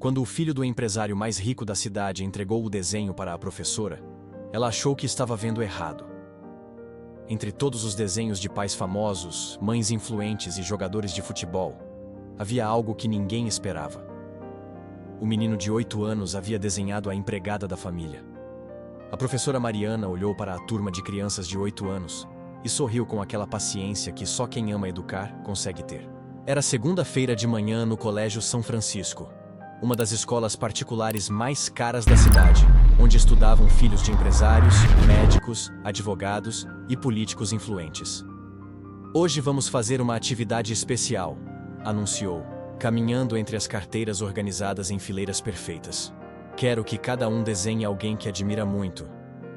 Quando o filho do empresário mais rico da cidade entregou o desenho para a professora, ela achou que estava vendo errado. Entre todos os desenhos de pais famosos, mães influentes e jogadores de futebol, havia algo que ninguém esperava. O menino de 8 anos havia desenhado a empregada da família. A professora Mariana olhou para a turma de crianças de 8 anos e sorriu com aquela paciência que só quem ama educar consegue ter. Era segunda-feira de manhã no Colégio São Francisco, uma das escolas particulares mais caras da cidade, onde estudavam filhos de empresários, médicos, advogados e políticos influentes. Hoje vamos fazer uma atividade especial, anunciou, caminhando entre as carteiras organizadas em fileiras perfeitas. Quero que cada um desenhe alguém que admira muito.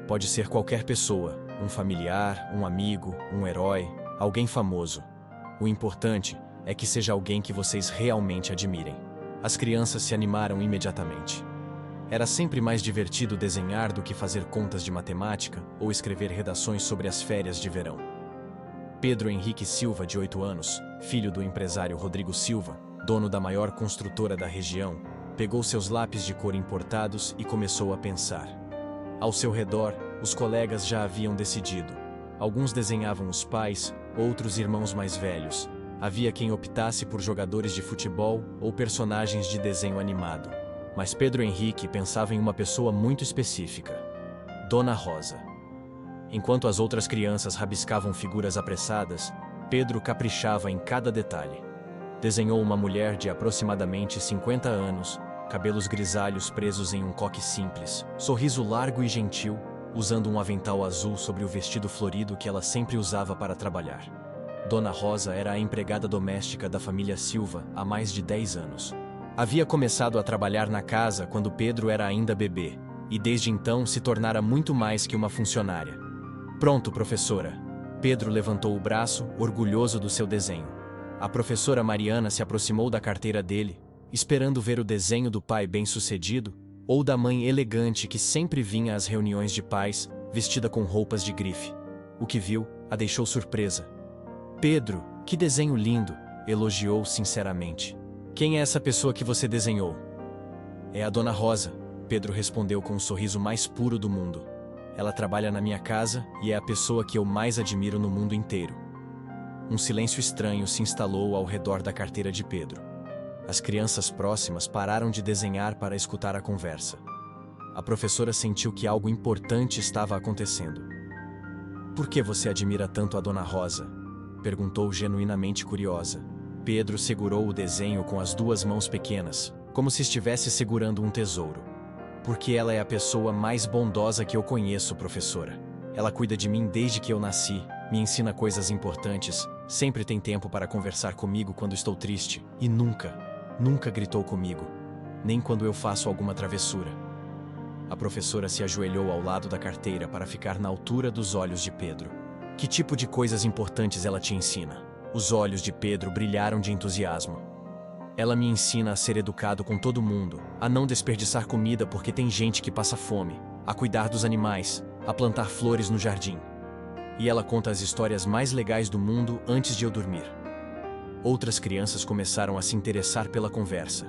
Pode ser qualquer pessoa, um familiar, um amigo, um herói, alguém famoso. O importante é que seja alguém que vocês realmente admirem. As crianças se animaram imediatamente. Era sempre mais divertido desenhar do que fazer contas de matemática ou escrever redações sobre as férias de verão. Pedro Henrique Silva, de 8 anos, filho do empresário Rodrigo Silva, dono da maior construtora da região, pegou seus lápis de cor importados e começou a pensar. Ao seu redor, os colegas já haviam decidido. Alguns desenhavam os pais, outros irmãos mais velhos. Havia quem optasse por jogadores de futebol ou personagens de desenho animado. Mas Pedro Henrique pensava em uma pessoa muito específica: Dona Rosa. Enquanto as outras crianças rabiscavam figuras apressadas, Pedro caprichava em cada detalhe. Desenhou uma mulher de aproximadamente 50 anos, cabelos grisalhos presos em um coque simples, sorriso largo e gentil, usando um avental azul sobre o vestido florido que ela sempre usava para trabalhar. Dona Rosa era a empregada doméstica da família Silva há mais de 10 anos. Havia começado a trabalhar na casa quando Pedro era ainda bebê, e desde então se tornara muito mais que uma funcionária. Pronto, professora. Pedro levantou o braço, orgulhoso do seu desenho. A professora Mariana se aproximou da carteira dele, esperando ver o desenho do pai bem-sucedido ou da mãe elegante que sempre vinha às reuniões de pais, vestida com roupas de grife. O que viu a deixou surpresa. Pedro, que desenho lindo, elogiou sinceramente. Quem é essa pessoa que você desenhou? É a Dona Rosa, Pedro respondeu com o sorriso mais puro do mundo. Ela trabalha na minha casa e é a pessoa que eu mais admiro no mundo inteiro. Um silêncio estranho se instalou ao redor da carteira de Pedro. As crianças próximas pararam de desenhar para escutar a conversa. A professora sentiu que algo importante estava acontecendo. Por que você admira tanto a Dona Rosa? Perguntou genuinamente curiosa. Pedro segurou o desenho com as 2 mãos pequenas, como se estivesse segurando um tesouro. Porque ela é a pessoa mais bondosa que eu conheço, professora. Ela cuida de mim desde que eu nasci, me ensina coisas importantes, sempre tem tempo para conversar comigo quando estou triste, e nunca gritou comigo, nem quando eu faço alguma travessura. A professora se ajoelhou ao lado da carteira para ficar na altura dos olhos de Pedro. Que tipo de coisas importantes ela te ensina? Os olhos de Pedro brilharam de entusiasmo. Ela me ensina a ser educado com todo mundo, a não desperdiçar comida porque tem gente que passa fome, a cuidar dos animais, a plantar flores no jardim. E ela conta as histórias mais legais do mundo antes de eu dormir. Outras crianças começaram a se interessar pela conversa.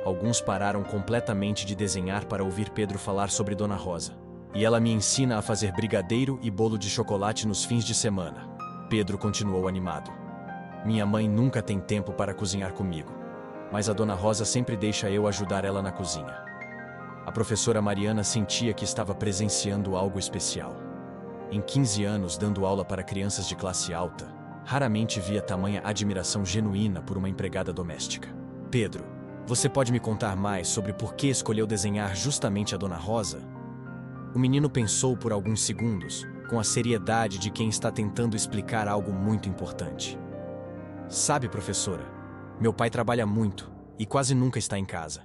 Alguns pararam completamente de desenhar para ouvir Pedro falar sobre Dona Rosa. E ela me ensina a fazer brigadeiro e bolo de chocolate nos fins de semana. Pedro continuou animado. Minha mãe nunca tem tempo para cozinhar comigo, mas a Dona Rosa sempre deixa eu ajudar ela na cozinha. A professora Mariana sentia que estava presenciando algo especial. Em 15 anos dando aula para crianças de classe alta, raramente via tamanha admiração genuína por uma empregada doméstica. Pedro, você pode me contar mais sobre por que escolheu desenhar justamente a Dona Rosa? O menino pensou por alguns segundos, com a seriedade de quem está tentando explicar algo muito importante. Sabe, professora, meu pai trabalha muito e quase nunca está em casa.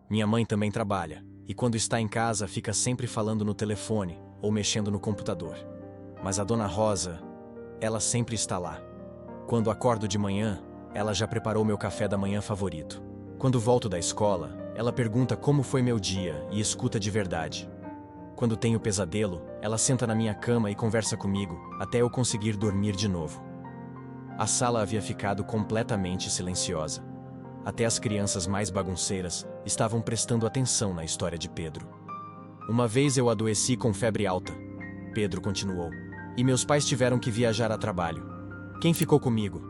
Minha mãe também trabalha, e quando está em casa fica sempre falando no telefone ou mexendo no computador. Mas a Dona Rosa, ela sempre está lá. Quando acordo de manhã, ela já preparou meu café da manhã favorito. Quando volto da escola, ela pergunta como foi meu dia e escuta de verdade. Quando tenho pesadelo, ela senta na minha cama e conversa comigo, até eu conseguir dormir de novo. A sala havia ficado completamente silenciosa. até as crianças mais bagunceiras, estavam prestando atenção na história de Pedro. Uma vez eu adoeci com febre alta, Pedro continuou, e meus pais tiveram que viajar a trabalho. Quem ficou comigo?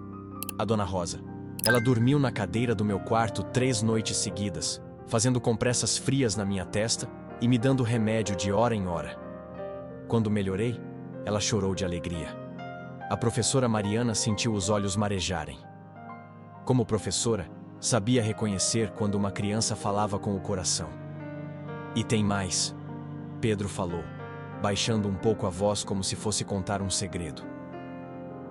A Dona Rosa. Ela dormiu na cadeira do meu quarto 3 noites seguidas, fazendo compressas frias na minha testa e me dando remédio de hora em hora. Quando melhorei, ela chorou de alegria. A professora Mariana sentiu os olhos marejarem. Como professora, sabia reconhecer quando uma criança falava com o coração. E tem mais, Pedro falou, baixando um pouco a voz como se fosse contar um segredo.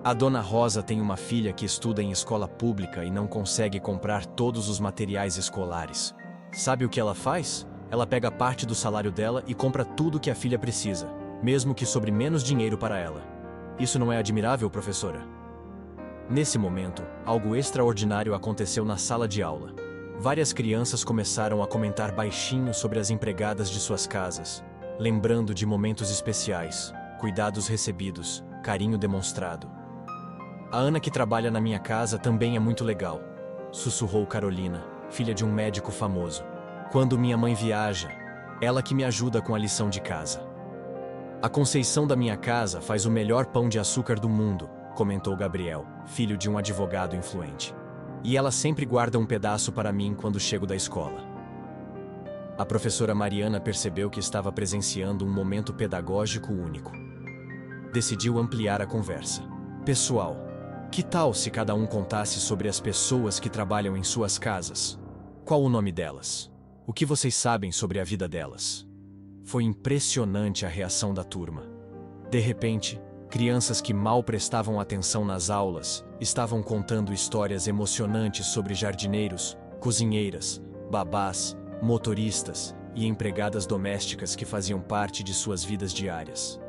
A Dona Rosa tem uma filha que estuda em escola pública e não consegue comprar todos os materiais escolares. Sabe o que ela faz? Ela pega parte do salário dela e compra tudo que a filha precisa, mesmo que sobre menos dinheiro para ela. Isso não é admirável, professora? Nesse momento, algo extraordinário aconteceu na sala de aula. Várias crianças começaram a comentar baixinho sobre as empregadas de suas casas, lembrando de momentos especiais, cuidados recebidos, carinho demonstrado. A Ana que trabalha na minha casa também é muito legal, sussurrou Carolina, filha de um médico famoso. Quando minha mãe viaja, ela que me ajuda com a lição de casa. A Conceição da minha casa faz o melhor pão de açúcar do mundo, comentou Gabriel, filho de um advogado influente. E ela sempre guarda um pedaço para mim quando chego da escola. A professora Mariana percebeu que estava presenciando um momento pedagógico único. Decidiu ampliar a conversa. Pessoal, que tal se cada um contasse sobre as pessoas que trabalham em suas casas? Qual o nome delas? O que vocês sabem sobre a vida delas? Foi impressionante a reação da turma. De repente, crianças que mal prestavam atenção nas aulas estavam contando histórias emocionantes sobre jardineiros, cozinheiras, babás, motoristas e empregadas domésticas que faziam parte de suas vidas diárias.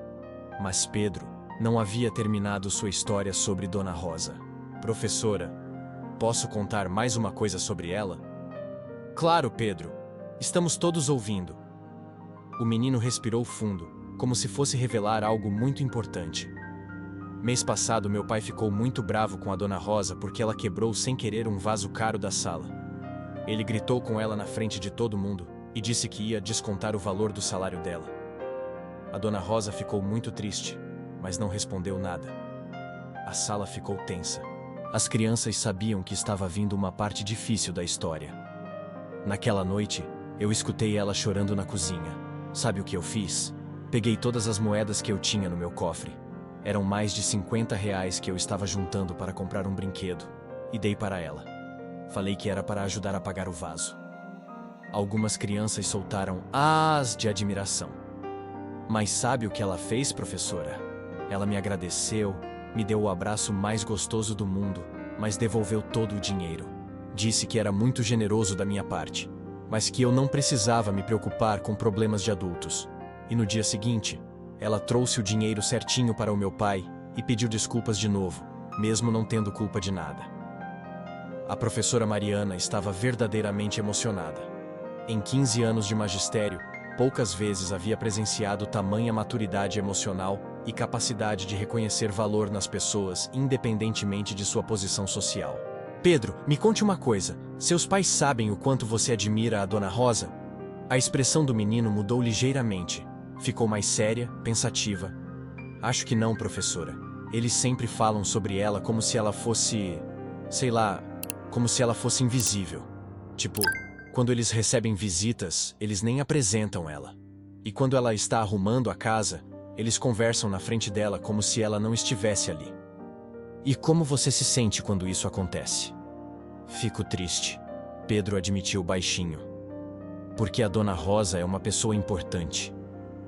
Mas Pedro não havia terminado sua história sobre Dona Rosa. Professora, posso contar mais uma coisa sobre ela? Claro, Pedro. Estamos todos ouvindo. O menino respirou fundo, como se fosse revelar algo muito importante. Mês passado, meu pai ficou muito bravo com a Dona Rosa porque ela quebrou sem querer um vaso caro da sala. Ele gritou com ela na frente de todo mundo e disse que ia descontar o valor do salário dela. A Dona Rosa ficou muito triste, mas não respondeu nada. A sala ficou tensa. As crianças sabiam que estava vindo uma parte difícil da história. Naquela noite, eu escutei ela chorando na cozinha. Sabe o que eu fiz? Peguei todas as moedas que eu tinha no meu cofre. Eram mais de R$ 50 que eu estava juntando para comprar um brinquedo, e dei para ela. Falei que era para ajudar a pagar o vaso. Algumas crianças soltaram "ás" de admiração. Mas sabe o que ela fez, professora? Ela me agradeceu, me deu o abraço mais gostoso do mundo, mas devolveu todo o dinheiro. Disse que era muito generoso da minha parte, mas que eu não precisava me preocupar com problemas de adultos. E no dia seguinte, ela trouxe o dinheiro certinho para o meu pai e pediu desculpas de novo, mesmo não tendo culpa de nada. A professora Mariana estava verdadeiramente emocionada. Em 15 anos de magistério, poucas vezes havia presenciado tamanha maturidade emocional e capacidade de reconhecer valor nas pessoas, independentemente de sua posição social. Pedro, me conte uma coisa. Seus pais sabem o quanto você admira a Dona Rosa? A expressão do menino mudou ligeiramente. Ficou mais séria, pensativa. Acho que não, professora. Eles sempre falam sobre ela como se ela fosse... sei lá... como se ela fosse invisível. Tipo, quando eles recebem visitas, eles nem apresentam ela. E quando ela está arrumando a casa, eles conversam na frente dela como se ela não estivesse ali. E como você se sente quando isso acontece? Fico triste, Pedro admitiu baixinho. Porque a Dona Rosa é uma pessoa importante.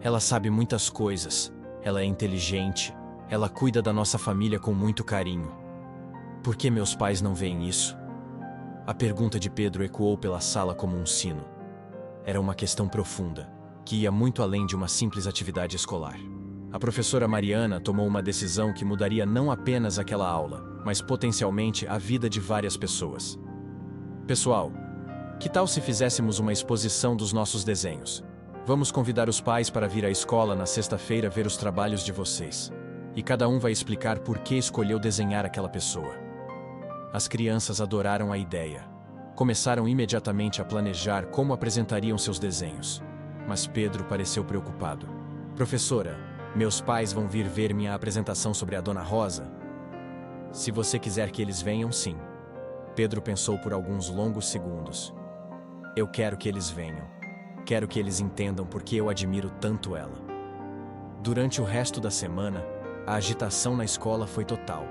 Ela sabe muitas coisas, ela é inteligente, ela cuida da nossa família com muito carinho. Por que meus pais não veem isso? A pergunta de Pedro ecoou pela sala como um sino. Era uma questão profunda, que ia muito além de uma simples atividade escolar. A professora Mariana tomou uma decisão que mudaria não apenas aquela aula, mas potencialmente a vida de várias pessoas. Pessoal, que tal se fizéssemos uma exposição dos nossos desenhos? Vamos convidar os pais para vir à escola na sexta-feira ver os trabalhos de vocês. E cada um vai explicar por que escolheu desenhar aquela pessoa. As crianças adoraram a ideia. Começaram imediatamente a planejar como apresentariam seus desenhos. Mas Pedro pareceu preocupado. Professora, meus pais vão vir ver minha apresentação sobre a Dona Rosa? Se você quiser que eles venham, sim. Pedro pensou por alguns longos segundos. Eu quero que eles venham. Quero que eles entendam porque eu admiro tanto ela. Durante o resto da semana, a agitação na escola foi total.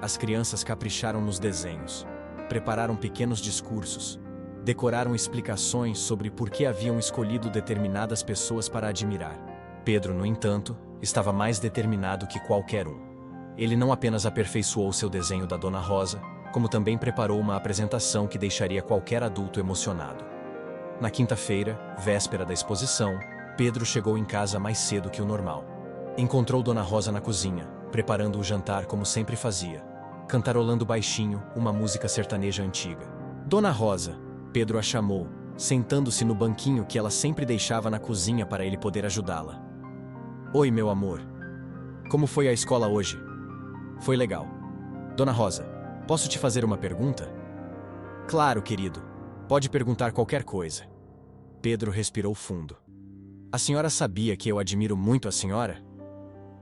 As crianças capricharam nos desenhos, prepararam pequenos discursos, decoraram explicações sobre por que haviam escolhido determinadas pessoas para admirar. Pedro, no entanto, estava mais determinado que qualquer um. Ele não apenas aperfeiçoou seu desenho da Dona Rosa, como também preparou uma apresentação que deixaria qualquer adulto emocionado. Na quinta-feira, véspera da exposição, Pedro chegou em casa mais cedo que o normal. Encontrou Dona Rosa na cozinha, preparando o jantar como sempre fazia, cantarolando baixinho uma música sertaneja antiga. Dona Rosa, Pedro a chamou, sentando-se no banquinho que ela sempre deixava na cozinha para ele poder ajudá-la. Oi, meu amor. Como foi a escola hoje? Foi legal. Dona Rosa, posso te fazer uma pergunta? Claro, querido. Pode perguntar qualquer coisa. Pedro respirou fundo. A senhora sabia que eu admiro muito a senhora?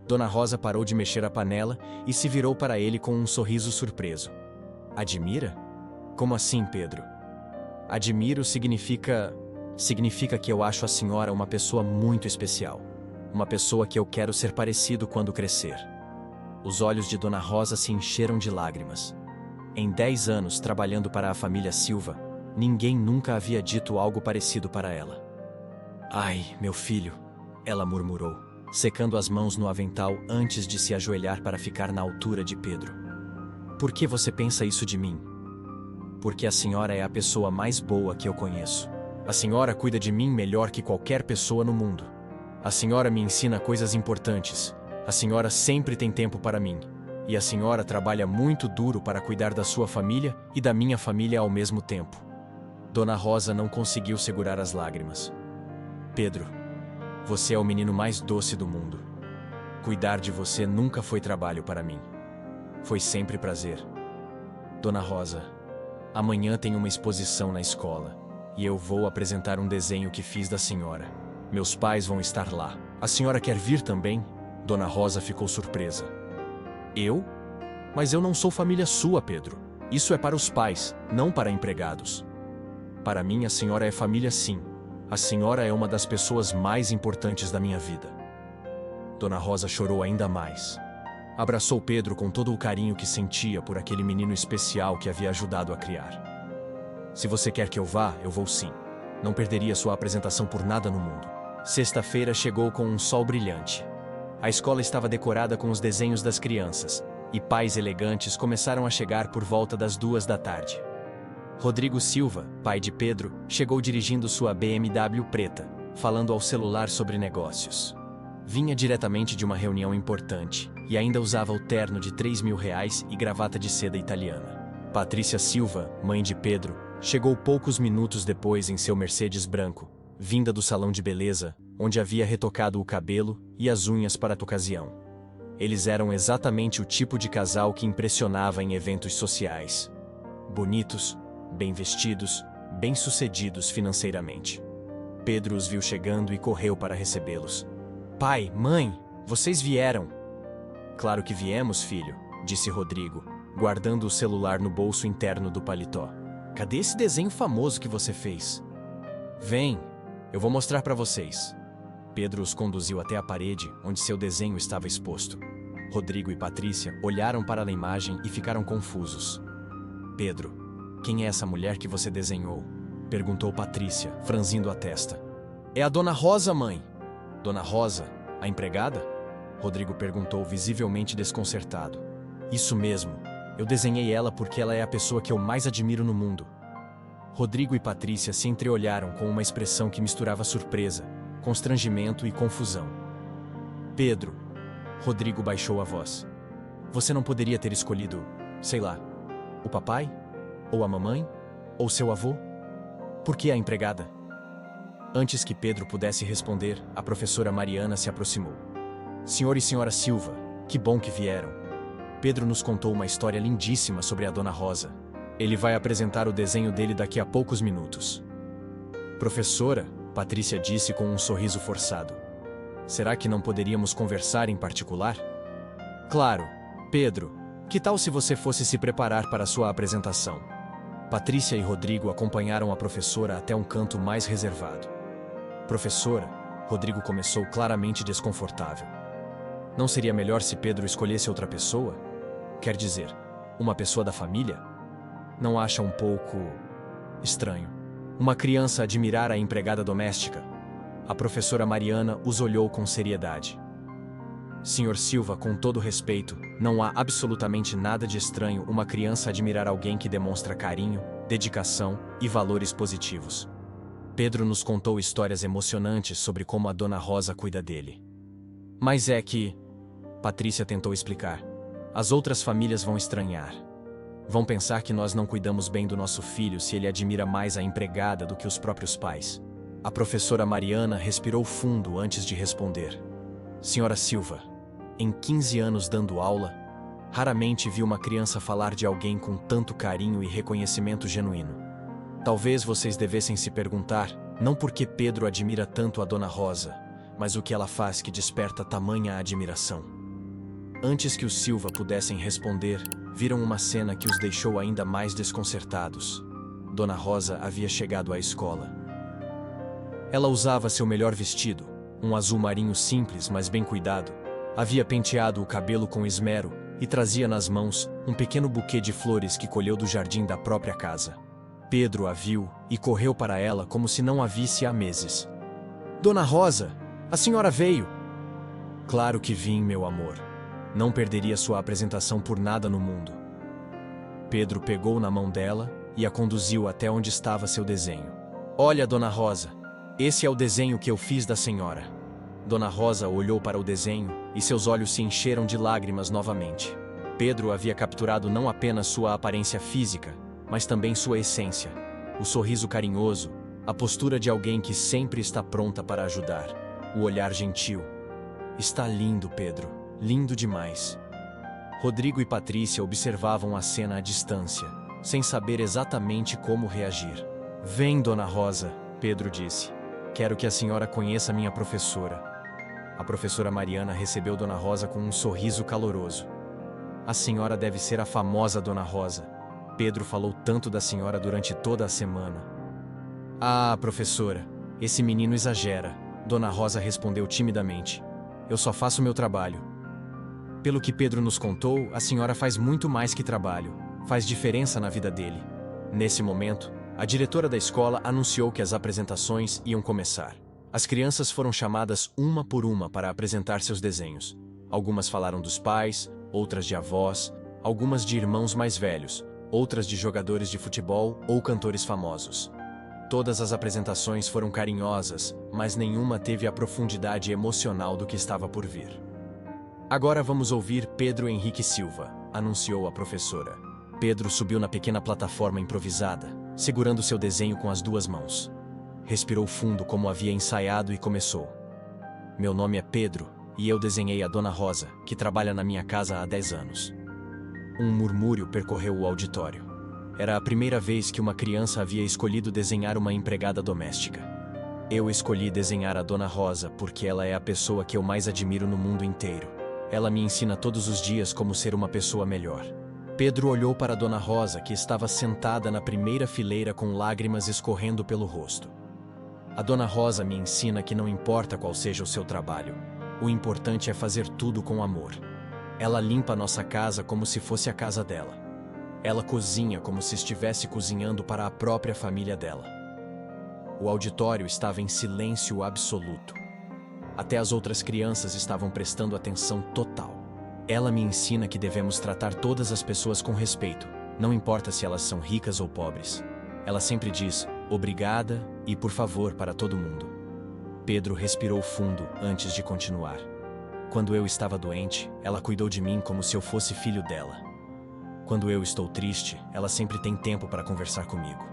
Dona Rosa parou de mexer a panela e se virou para ele com um sorriso surpreso. Admira? Como assim, Pedro? Admiro significa que eu acho a senhora uma pessoa muito especial. Uma pessoa que eu quero ser parecido quando crescer. Os olhos de Dona Rosa se encheram de lágrimas. Em 10 anos trabalhando para a família Silva, ninguém nunca havia dito algo parecido para ela. Ai, meu filho, ela murmurou, secando as mãos no avental antes de se ajoelhar para ficar na altura de Pedro. Por que você pensa isso de mim? Porque a senhora é a pessoa mais boa que eu conheço. A senhora cuida de mim melhor que qualquer pessoa no mundo. A senhora me ensina coisas importantes. A senhora sempre tem tempo para mim. E a senhora trabalha muito duro para cuidar da sua família e da minha família ao mesmo tempo. Dona Rosa não conseguiu segurar as lágrimas. Pedro, você é o menino mais doce do mundo. Cuidar de você nunca foi trabalho para mim. Foi sempre prazer. Dona Rosa, amanhã tem uma exposição na escola e eu vou apresentar um desenho que fiz da senhora. Meus pais vão estar lá. A senhora quer vir também? Dona Rosa ficou surpresa. Eu? Mas eu não sou família sua, Pedro. Isso é para os pais, não para empregados. Para mim, a senhora é família, sim. A senhora é uma das pessoas mais importantes da minha vida. Dona Rosa chorou ainda mais. Abraçou Pedro com todo o carinho que sentia por aquele menino especial que havia ajudado a criar. Se você quer que eu vá, eu vou sim. Não perderia sua apresentação por nada no mundo. Sexta-feira chegou com um sol brilhante. A escola estava decorada com os desenhos das crianças, e pais elegantes começaram a chegar por volta das 2 da tarde. Rodrigo Silva, pai de Pedro, chegou dirigindo sua BMW preta, falando ao celular sobre negócios. Vinha diretamente de uma reunião importante, e ainda usava o terno de R$ 3.000 e gravata de seda italiana. Patrícia Silva, mãe de Pedro, chegou poucos minutos depois em seu Mercedes branco, vinda do salão de beleza, onde havia retocado o cabelo e as unhas para a ocasião. Eles eram exatamente o tipo de casal que impressionava em eventos sociais. Bonitos, bem vestidos, bem-sucedidos financeiramente. Pedro os viu chegando e correu para recebê-los. Pai, mãe, vocês vieram. Claro que viemos, filho, disse Rodrigo, guardando o celular no bolso interno do paletó. Cadê esse desenho famoso que você fez? Vem, eu vou mostrar para vocês. Pedro os conduziu até a parede, onde seu desenho estava exposto. Rodrigo e Patrícia olharam para a imagem e ficaram confusos. Pedro, quem é essa mulher que você desenhou? Perguntou Patrícia, franzindo a testa. É a Dona Rosa, mãe. Dona Rosa, a empregada? Rodrigo perguntou, visivelmente desconcertado. Isso mesmo, eu desenhei ela porque ela é a pessoa que eu mais admiro no mundo. Rodrigo e Patrícia se entreolharam com uma expressão que misturava surpresa, constrangimento e confusão. Pedro, Rodrigo baixou a voz. Você não poderia ter escolhido, sei lá, o papai? Ou a mamãe? Ou seu avô? Por que a empregada? Antes que Pedro pudesse responder, a professora Mariana se aproximou. Senhor e senhora Silva, que bom que vieram. Pedro nos contou uma história lindíssima sobre a Dona Rosa. Ele vai apresentar o desenho dele daqui a poucos minutos. Professora, Patrícia disse com um sorriso forçado. Será que não poderíamos conversar em particular? Claro. Pedro, que tal se você fosse se preparar para a sua apresentação? Patrícia e Rodrigo acompanharam a professora até um canto mais reservado. Professora, Rodrigo começou claramente desconfortável. Não seria melhor se Pedro escolhesse outra pessoa? Quer dizer, uma pessoa da família? Não acha um pouco estranho uma criança admirar a empregada doméstica? A professora Mariana os olhou com seriedade. Senhor Silva, com todo respeito, não há absolutamente nada de estranho uma criança admirar alguém que demonstra carinho, dedicação e valores positivos. Pedro nos contou histórias emocionantes sobre como a Dona Rosa cuida dele. Mas é que... Patrícia tentou explicar. As outras famílias vão estranhar. Vão pensar que nós não cuidamos bem do nosso filho se ele admira mais a empregada do que os próprios pais. A professora Mariana respirou fundo antes de responder. Senhora Silva, em 15 anos dando aula, raramente vi uma criança falar de alguém com tanto carinho e reconhecimento genuíno. Talvez vocês devessem se perguntar, não por que Pedro admira tanto a Dona Rosa, mas o que ela faz que desperta tamanha admiração. Antes que os Silva pudessem responder, viram uma cena que os deixou ainda mais desconcertados. Dona Rosa havia chegado à escola. Ela usava seu melhor vestido, um azul marinho simples, mas bem cuidado. Havia penteado o cabelo com esmero e trazia nas mãos um pequeno buquê de flores que colheu do jardim da própria casa. Pedro a viu e correu para ela como se não a visse há meses. Dona Rosa, a senhora veio! Claro que vim, meu amor. Não perderia sua apresentação por nada no mundo. Pedro pegou na mão dela e a conduziu até onde estava seu desenho. Olha, Dona Rosa, esse é o desenho que eu fiz da senhora. Dona Rosa olhou para o desenho e seus olhos se encheram de lágrimas novamente. Pedro havia capturado não apenas sua aparência física, mas também sua essência, o sorriso carinhoso, a postura de alguém que sempre está pronta para ajudar, o olhar gentil. Está lindo, Pedro, lindo demais. Rodrigo e Patrícia observavam a cena à distância, sem saber exatamente como reagir. Vem, Dona Rosa, Pedro disse. Quero que a senhora conheça minha professora. A professora Mariana recebeu Dona Rosa com um sorriso caloroso. A senhora deve ser a famosa Dona Rosa. Pedro falou tanto da senhora durante toda a semana. Ah, professora, esse menino exagera, Dona Rosa respondeu timidamente. Eu só faço meu trabalho. Pelo que Pedro nos contou, a senhora faz muito mais que trabalho. Faz diferença na vida dele. Nesse momento, a diretora da escola anunciou que as apresentações iam começar. As crianças foram chamadas uma por uma para apresentar seus desenhos. Algumas falaram dos pais, outras de avós, algumas de irmãos mais velhos, outras de jogadores de futebol ou cantores famosos. Todas as apresentações foram carinhosas, mas nenhuma teve a profundidade emocional do que estava por vir. Agora vamos ouvir Pedro Henrique Silva, anunciou a professora. Pedro subiu na pequena plataforma improvisada, segurando seu desenho com as duas mãos. Respirou fundo como havia ensaiado e começou. Meu nome é Pedro, e eu desenhei a Dona Rosa, que trabalha na minha casa há 10 anos. Um murmúrio percorreu o auditório. Era a primeira vez que uma criança havia escolhido desenhar uma empregada doméstica. Eu escolhi desenhar a Dona Rosa porque ela é a pessoa que eu mais admiro no mundo inteiro. Ela me ensina todos os dias como ser uma pessoa melhor. Pedro olhou para a Dona Rosa, que estava sentada na primeira fileira com lágrimas escorrendo pelo rosto. A Dona Rosa me ensina que não importa qual seja o seu trabalho, o importante é fazer tudo com amor. Ela limpa nossa casa como se fosse a casa dela. Ela cozinha como se estivesse cozinhando para a própria família dela. O auditório estava em silêncio absoluto. Até as outras crianças estavam prestando atenção total. Ela me ensina que devemos tratar todas as pessoas com respeito, não importa se elas são ricas ou pobres. Ela sempre diz obrigada e por favor para todo mundo. Pedro respirou fundo antes de continuar. Quando eu estava doente, ela cuidou de mim como se eu fosse filho dela. Quando eu estou triste, ela sempre tem tempo para conversar comigo.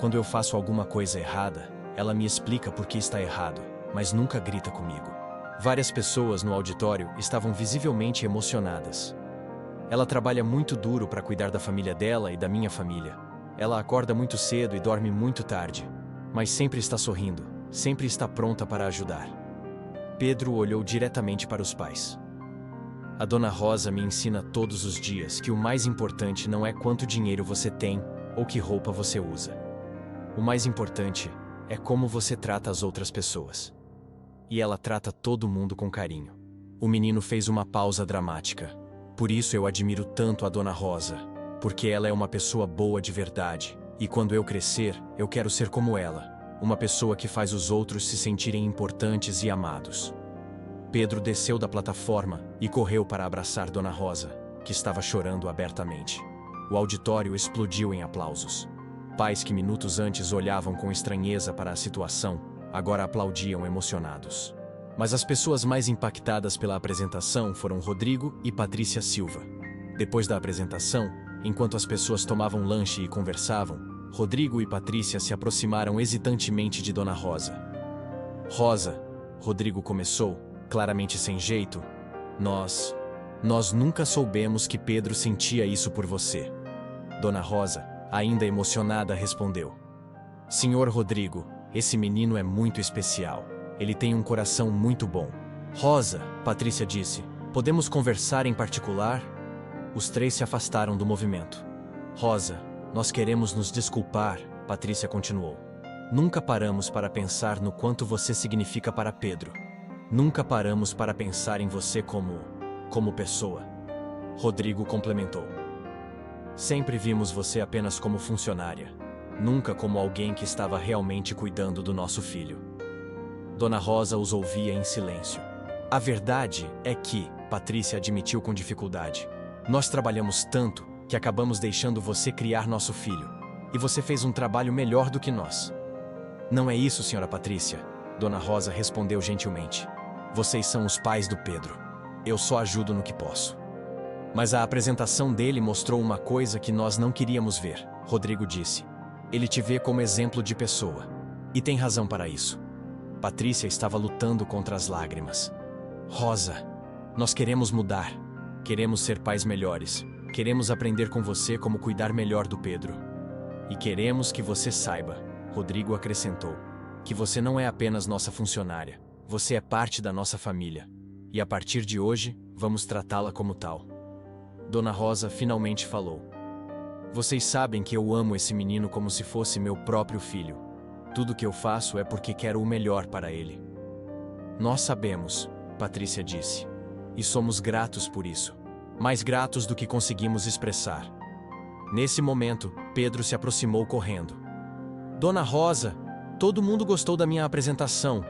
Quando eu faço alguma coisa errada, ela me explica por que está errado, mas nunca grita comigo. Várias pessoas no auditório estavam visivelmente emocionadas. Ela trabalha muito duro para cuidar da família dela e da minha família. Ela acorda muito cedo e dorme muito tarde, mas sempre está sorrindo, sempre está pronta para ajudar. Pedro olhou diretamente para os pais. A Dona Rosa me ensina todos os dias que o mais importante não é quanto dinheiro você tem ou que roupa você usa. O mais importante é como você trata as outras pessoas. E ela trata todo mundo com carinho. O menino fez uma pausa dramática. Por isso eu admiro tanto a Dona Rosa, porque ela é uma pessoa boa de verdade, e quando eu crescer, eu quero ser como ela, uma pessoa que faz os outros se sentirem importantes e amados. Pedro desceu da plataforma e correu para abraçar Dona Rosa, que estava chorando abertamente. O auditório explodiu em aplausos. Pais que minutos antes olhavam com estranheza para a situação, agora aplaudiam emocionados. Mas as pessoas mais impactadas pela apresentação foram Rodrigo e Patrícia Silva. Depois da apresentação, enquanto as pessoas tomavam lanche e conversavam, Rodrigo e Patrícia se aproximaram hesitantemente de Dona Rosa. Rosa, Rodrigo começou, claramente sem jeito, nós nunca soubemos que Pedro sentia isso por você. Dona Rosa, ainda emocionada, respondeu: Senhor Rodrigo, esse menino é muito especial. Ele tem um coração muito bom. Rosa, Patrícia disse, podemos conversar em particular? Os três se afastaram do movimento. Rosa, nós queremos nos desculpar, Patrícia continuou. Nunca paramos para pensar no quanto você significa para Pedro. Nunca paramos para pensar em você como pessoa. Rodrigo complementou. Sempre vimos você apenas como funcionária, nunca como alguém que estava realmente cuidando do nosso filho. Dona Rosa os ouvia em silêncio. A verdade é que, Patrícia admitiu com dificuldade, nós trabalhamos tanto que acabamos deixando você criar nosso filho, e você fez um trabalho melhor do que nós. Não é isso, senhora Patrícia, Dona Rosa respondeu gentilmente. Vocês são os pais do Pedro. Eu só ajudo no que posso. Mas a apresentação dele mostrou uma coisa que nós não queríamos ver, Rodrigo disse. Ele te vê como exemplo de pessoa. E tem razão para isso. Patrícia estava lutando contra as lágrimas. Rosa, nós queremos mudar. Queremos ser pais melhores. Queremos aprender com você como cuidar melhor do Pedro. E queremos que você saiba, Rodrigo acrescentou, que você não é apenas nossa funcionária. Você é parte da nossa família. E a partir de hoje, vamos tratá-la como tal. Dona Rosa finalmente falou. Vocês sabem que eu amo esse menino como se fosse meu próprio filho. Tudo que eu faço é porque quero o melhor para ele. Nós sabemos, Patrícia disse. E somos gratos por isso. Mais gratos do que conseguimos expressar. Nesse momento, Pedro se aproximou correndo. Dona Rosa, todo mundo gostou da minha apresentação.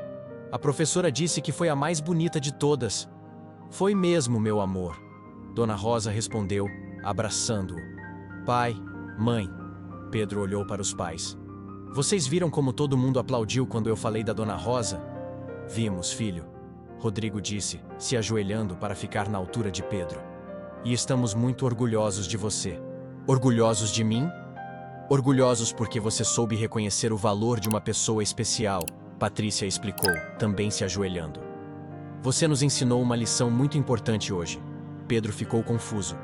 A professora disse que foi a mais bonita de todas. Foi mesmo, meu amor. Dona Rosa respondeu, abraçando-o. Pai, mãe. Pedro olhou para os pais. Vocês viram como todo mundo aplaudiu quando eu falei da Dona Rosa? Vimos, filho. Rodrigo disse, se ajoelhando para ficar na altura de Pedro. E estamos muito orgulhosos de você. Orgulhosos de mim? Orgulhosos porque você soube reconhecer o valor de uma pessoa especial, Patrícia explicou, também se ajoelhando. Você nos ensinou uma lição muito importante hoje. Pedro ficou confuso.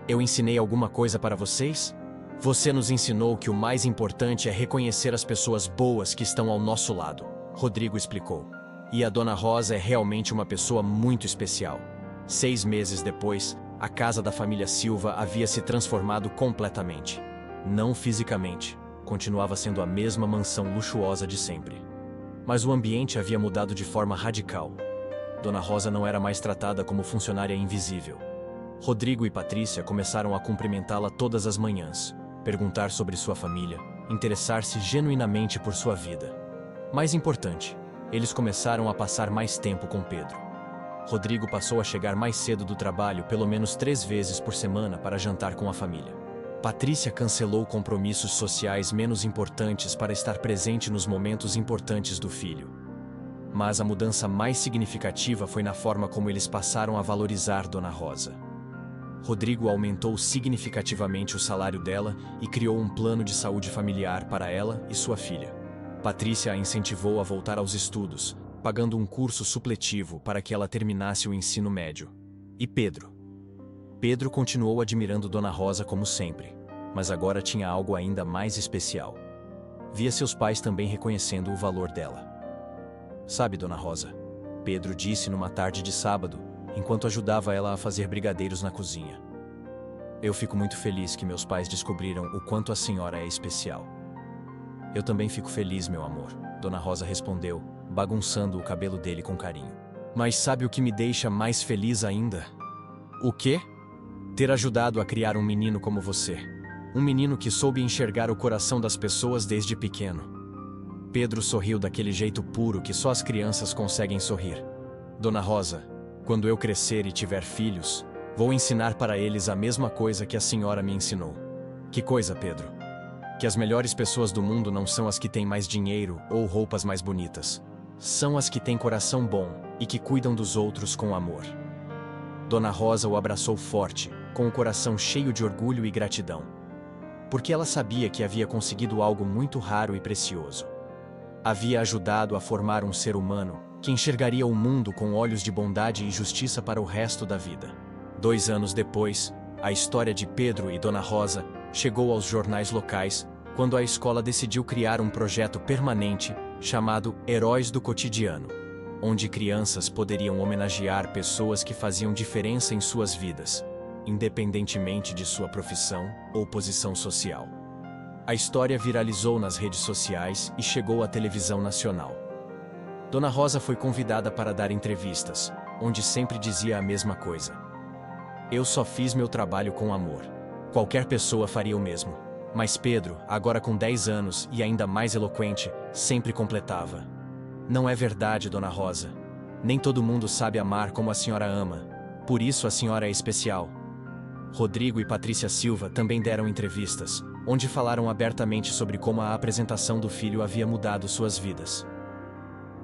Eu ensinei alguma coisa para vocês? Você nos ensinou que o mais importante é reconhecer as pessoas boas que estão ao nosso lado, Rodrigo explicou. E a Dona Rosa é realmente uma pessoa muito especial. 6 meses depois, a casa da família Silva havia se transformado completamente. Não fisicamente, continuava sendo a mesma mansão luxuosa de sempre. Mas o ambiente havia mudado de forma radical. Dona Rosa não era mais tratada como funcionária invisível. Rodrigo e Patrícia começaram a cumprimentá-la todas as manhãs, perguntar sobre sua família, interessar-se genuinamente por sua vida. Mais importante, eles começaram a passar mais tempo com Pedro. Rodrigo passou a chegar mais cedo do trabalho pelo menos 3 vezes por semana para jantar com a família. Patrícia cancelou compromissos sociais menos importantes para estar presente nos momentos importantes do filho. Mas a mudança mais significativa foi na forma como eles passaram a valorizar Dona Rosa. Rodrigo aumentou significativamente o salário dela e criou um plano de saúde familiar para ela e sua filha. Patrícia a incentivou a voltar aos estudos, pagando um curso supletivo para que ela terminasse o ensino médio. E Pedro? Pedro continuou admirando Dona Rosa como sempre, mas agora tinha algo ainda mais especial. Via seus pais também reconhecendo o valor dela. Sabe, Dona Rosa, Pedro disse numa tarde de sábado, enquanto ajudava ela a fazer brigadeiros na cozinha. Eu fico muito feliz que meus pais descobriram o quanto a senhora é especial. Eu também fico feliz, meu amor, Dona Rosa respondeu, bagunçando o cabelo dele com carinho. Mas sabe o que me deixa mais feliz ainda? O quê? Ter ajudado a criar um menino como você. Um menino que soube enxergar o coração das pessoas desde pequeno. Pedro sorriu daquele jeito puro que só as crianças conseguem sorrir. Dona Rosa, quando eu crescer e tiver filhos, vou ensinar para eles a mesma coisa que a senhora me ensinou. Que coisa, Pedro? Que as melhores pessoas do mundo não são as que têm mais dinheiro ou roupas mais bonitas. São as que têm coração bom e que cuidam dos outros com amor. Dona Rosa o abraçou forte, com o coração cheio de orgulho e gratidão. Porque ela sabia que havia conseguido algo muito raro e precioso. Havia ajudado a formar um ser humano que enxergaria o mundo com olhos de bondade e justiça para o resto da vida. 2 anos depois, a história de Pedro e Dona Rosa chegou aos jornais locais quando a escola decidiu criar um projeto permanente chamado Heróis do Cotidiano, onde crianças poderiam homenagear pessoas que faziam diferença em suas vidas, independentemente de sua profissão ou posição social. A história viralizou nas redes sociais e chegou à televisão nacional. Dona Rosa foi convidada para dar entrevistas, onde sempre dizia a mesma coisa. Eu só fiz meu trabalho com amor. Qualquer pessoa faria o mesmo. Mas Pedro, agora com 10 anos e ainda mais eloquente, sempre completava. Não é verdade, Dona Rosa. Nem todo mundo sabe amar como a senhora ama. Por isso a senhora é especial. Rodrigo e Patrícia Silva também deram entrevistas, onde falaram abertamente sobre como a apresentação do filho havia mudado suas vidas.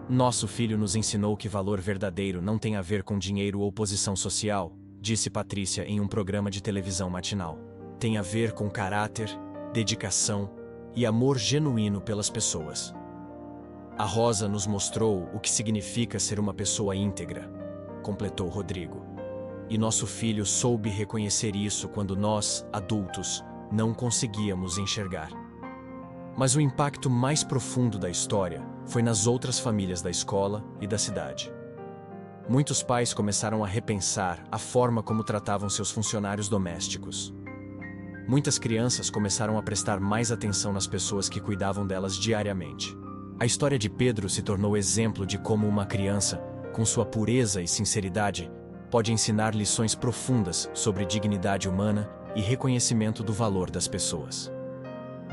Nosso filho nos ensinou que valor verdadeiro não tem a ver com dinheiro ou posição social, disse Patrícia em um programa de televisão matinal. Tem a ver com caráter, dedicação e amor genuíno pelas pessoas. A Rosa nos mostrou o que significa ser uma pessoa íntegra, completou Rodrigo. E nosso filho soube reconhecer isso quando nós, adultos, não conseguíamos enxergar. Mas o impacto mais profundo da história foi nas outras famílias da escola e da cidade. Muitos pais começaram a repensar a forma como tratavam seus funcionários domésticos. Muitas crianças começaram a prestar mais atenção nas pessoas que cuidavam delas diariamente. A história de Pedro se tornou exemplo de como uma criança, com sua pureza e sinceridade, pode ensinar lições profundas sobre dignidade humana e reconhecimento do valor das pessoas.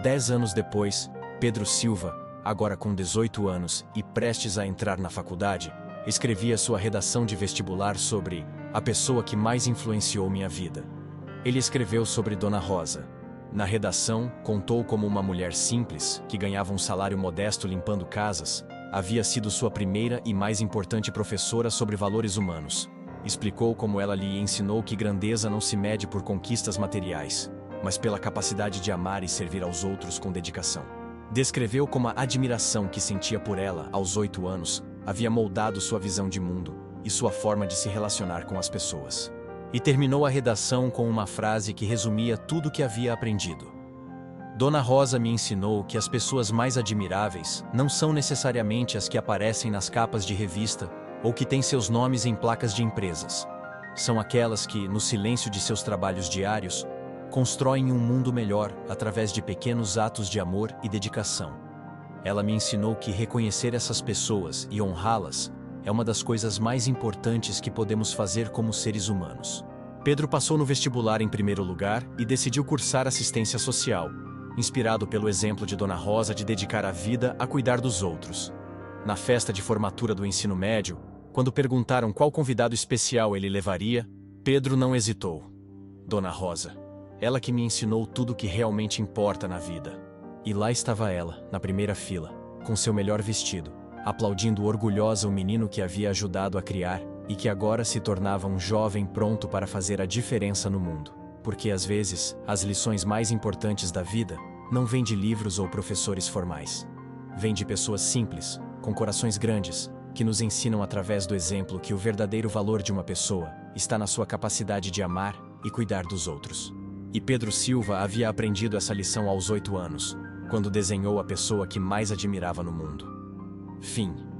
10 anos depois, Pedro Silva, agora com 18 anos e prestes a entrar na faculdade, escrevia sua redação de vestibular sobre a pessoa que mais influenciou minha vida. Ele escreveu sobre Dona Rosa. Na redação, contou como uma mulher simples, que ganhava um salário modesto limpando casas, havia sido sua primeira e mais importante professora sobre valores humanos. Explicou como ela lhe ensinou que grandeza não se mede por conquistas materiais, mas pela capacidade de amar e servir aos outros com dedicação. Descreveu como a admiração que sentia por ela aos 8 anos havia moldado sua visão de mundo e sua forma de se relacionar com as pessoas. E terminou a redação com uma frase que resumia tudo o que havia aprendido. Dona Rosa me ensinou que as pessoas mais admiráveis não são necessariamente as que aparecem nas capas de revista ou que têm seus nomes em placas de empresas. São aquelas que, no silêncio de seus trabalhos diários, constroem um mundo melhor através de pequenos atos de amor e dedicação. Ela me ensinou que reconhecer essas pessoas e honrá-las é uma das coisas mais importantes que podemos fazer como seres humanos. Pedro passou no vestibular em primeiro lugar e decidiu cursar assistência social, inspirado pelo exemplo de Dona Rosa de dedicar a vida a cuidar dos outros. Na festa de formatura do ensino médio, quando perguntaram qual convidado especial ele levaria, Pedro não hesitou. Dona Rosa. Ela que me ensinou tudo o que realmente importa na vida. E lá estava ela, na primeira fila, com seu melhor vestido, aplaudindo orgulhosa o menino que havia ajudado a criar e que agora se tornava um jovem pronto para fazer a diferença no mundo. Porque às vezes, as lições mais importantes da vida não vêm de livros ou professores formais. Vêm de pessoas simples, com corações grandes, que nos ensinam através do exemplo que o verdadeiro valor de uma pessoa está na sua capacidade de amar e cuidar dos outros. E Pedro Silva havia aprendido essa lição aos 8 anos, quando desenhou a pessoa que mais admirava no mundo. Fim.